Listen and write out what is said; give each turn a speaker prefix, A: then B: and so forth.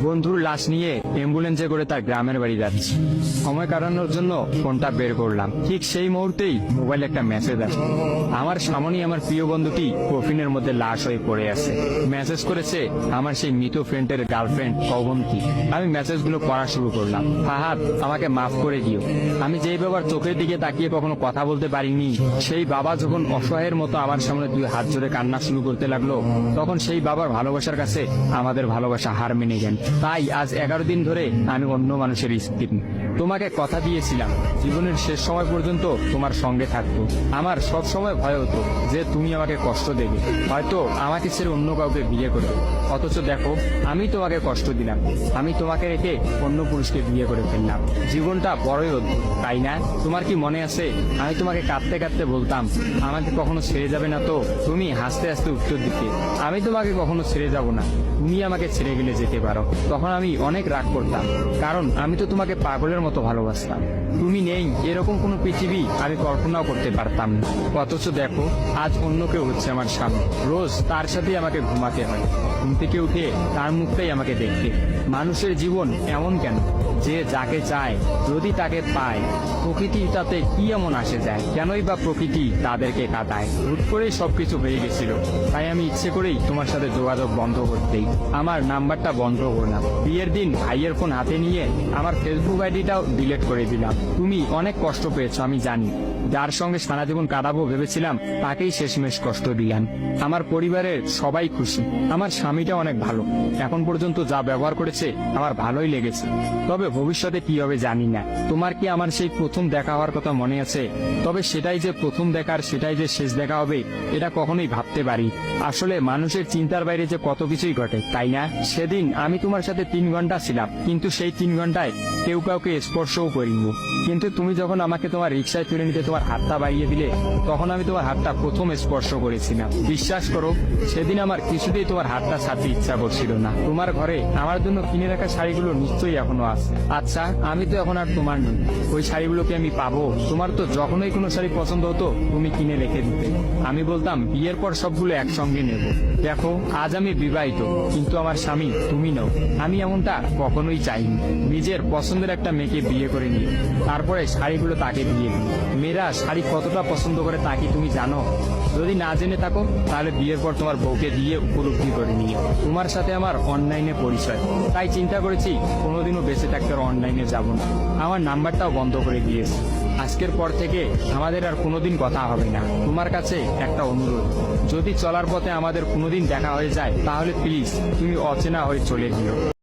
A: বন্ধুর লাশ নিয়ে অ্যাম্বুলেন্সে করে তার গ্রামের বাড়ি যাচ্ছি। সময় কাটানোর জন্য ফোনটা বের করলাম। ঠিক সেই মুহূর্তেই মোবাইলে একটা মেসেজ আসে। আমার সামনেই আমার প্রিয় বন্ধুটি কফিনের মধ্যে লাশ হয়ে পড়ে আছে। মেসেজ করেছে আমার সেই মৃত ফ্রেন্ডের গার্লফ্রেন্ড অবন্তী। আমি মেসেজগুলো পড়া শুরু করলাম। ফাহাদ, আমাকে মাফ করে দিও। আমি যেই বাবার চোখের দিকে তাকিয়ে কখনো কথা বলতে পারিনি, সেই বাবা যখন অসহায়ের মতো আমার সামনে দুই হাত জোড়ে কান্না শুরু করতে লাগলো, তখন সেই বাবার ভালোবাসার কাছে আমাদের ভালোবাসা হার মেনে গেল। তাই আজ 11 দিন ধরে আমি অন্য মানুষের স্ত্রী। তোমাকে কথা দিয়েছিলাম জীবনের শেষ সময় পর্যন্ত তোমার সঙ্গে থাকবো। আমার সব সময় ভয় হতো যে তুমি আমাকে কষ্ট দেবে, হয়তো আমাকে ছেড়ে অন্য কাউকে বিয়ে করবে। অথচ দেখো, আমি তোমাকে কষ্ট দিলাম, আমি তোমাকে রেখে অন্য পুরুষকে বিয়ে করে ফেললাম। জীবনটা বড়ই অদ্ভুত, তাই না? তোমার কি মনে আছে আমি তোমাকে কাঁদতে কাঁদতে বলতাম আমাকে কখনো ছেড়ে যাবে না? তো তুমি হাসতে হাসতে উত্তর দিতে, আমি তোমাকে কখনো ছেড়ে যাব না, তুমি আমাকে ছেড়ে গেলে যেতে পারো। তখন আমি অনেক রাগ করতাম, কারণ আমি তো তোমাকে পাগলের মতো ভালোবাসতাম। তুমি নেই এরকম কোনো পৃথিবী আমি কল্পনাও করতে পারতাম না। অথচ দেখো, আজ অন্য কেউ হচ্ছে আমার স্বামী। রোজ তার সাথেই আমাকে ঘুমাতে হয়, ঘুম থেকে উঠে তার মুখটাই আমাকে দেখতে। মানুষের জীবন এমন কেন যে যাকে চায় যদি তাকে পায়? প্রকৃতি তাতে কি এমন আসে যায়? কেনই বা প্রকৃতি তাদেরকে কাঁদায়? হুট করেই সবকিছু হয়ে গেছিল, তাই আমি ইচ্ছে করেই তোমার সাথে যোগাযোগ বন্ধ করতেই আমার নাম্বারটা বন্ধ করলাম। বিয়ের দিন ভাইয়ের ফোন হাতে নিয়ে আমার ফেসবুক আইডিটাও ডিলিট করে দিলাম। তুমি অনেক কষ্ট পেয়েছো আমি জানি, যার সঙ্গে সারা জীবন কাটাবো ভেবেছিলাম তাকেই শেষমেশ কষ্ট দিলাম। আমার পরিবারের সবাই খুশি, আমার স্বামীটা অনেক ভালো, এখন পর্যন্ত যা ব্যবহার করেছে আমার ভালোই লেগেছে। তবে ভবিষ্যতে কি হবে জানি না। তোমার কি আমার সেই প্রথম দেখা হওয়ার কথা মনে আছে? তবে সেটাই যে প্রথম দেখার, সেটাই যে শেষ দেখা হবে, এটা কখনোই ভাবতে পারি। আসলে মানুষের চিন্তার বাইরে যে কত কিছুই ঘটে, তাই না? সেদিন আমি তোমার সাথে 3 ঘন্টা ছিলাম, কিন্তু সেই 3 ঘন্টায় কেউ কাউকে স্পর্শও করিনি। কিন্তু তুমি যখন আমাকে তোমার রিক্সায় তুলে নিতে তোমার হাতটা বাড়িয়ে দিলে, তখন আমি তোমার হাতটা প্রথম স্পর্শ করেছিলাম। বিশ্বাস করো, সেদিন আমার কিছুতেই তোমার হাতটা ছাড়তে ইচ্ছা করছিল না। তোমার ঘরে আমার জন্য কিনে রাখা শাড়িগুলো নিশ্চয়ই এখনো আছে। আচ্ছা, আমি তো এখন আর তোমার নই, ওই শাড়িগুলোকে আমি পাবো? তোমার তো যখনই কোনো শাড়ি পছন্দ হতো তুমি কিনে রেখে দিতে, আমি বলতাম বিয়ের পর সবগুলো একসঙ্গে নেব। দেখো, আজ আমি বিবাহিত, কিন্তু আমার স্বামী তুমি নও। আমি এমনটা কখনোই চাইনি। নিজের পছন্দের একটা মেয়েকে বিয়ে করে নিয়ে তারপরে শাড়িগুলো তাকে দিয়ে দিই। মেয়েরা শাড়ি কতটা পছন্দ করে তা কি তুমি জানো? যদি না জেনে থাকো তাহলে বিয়ের পর তোমার বউকে দিয়ে উপলব্ধি করে নিয়ে। তোমার সাথে আমার অনলাইনে পরিচয়, তাই চিন্তা করেছি কোনোদিনও বেঁচে থাকতে অনলাইনে যাব না। আমার নাম্বারটাও বন্ধ করে দিয়েছি। আজকের পর থেকে আমাদের আর কোনোদিন কথা হবে না। তোমার কাছে একটা অনুরোধ, যদি চলার পথে আমাদের কোনোদিন দেখা হয়ে যায় তাহলে প্লিজ তুমি অচেনা হয়ে চলে যেও।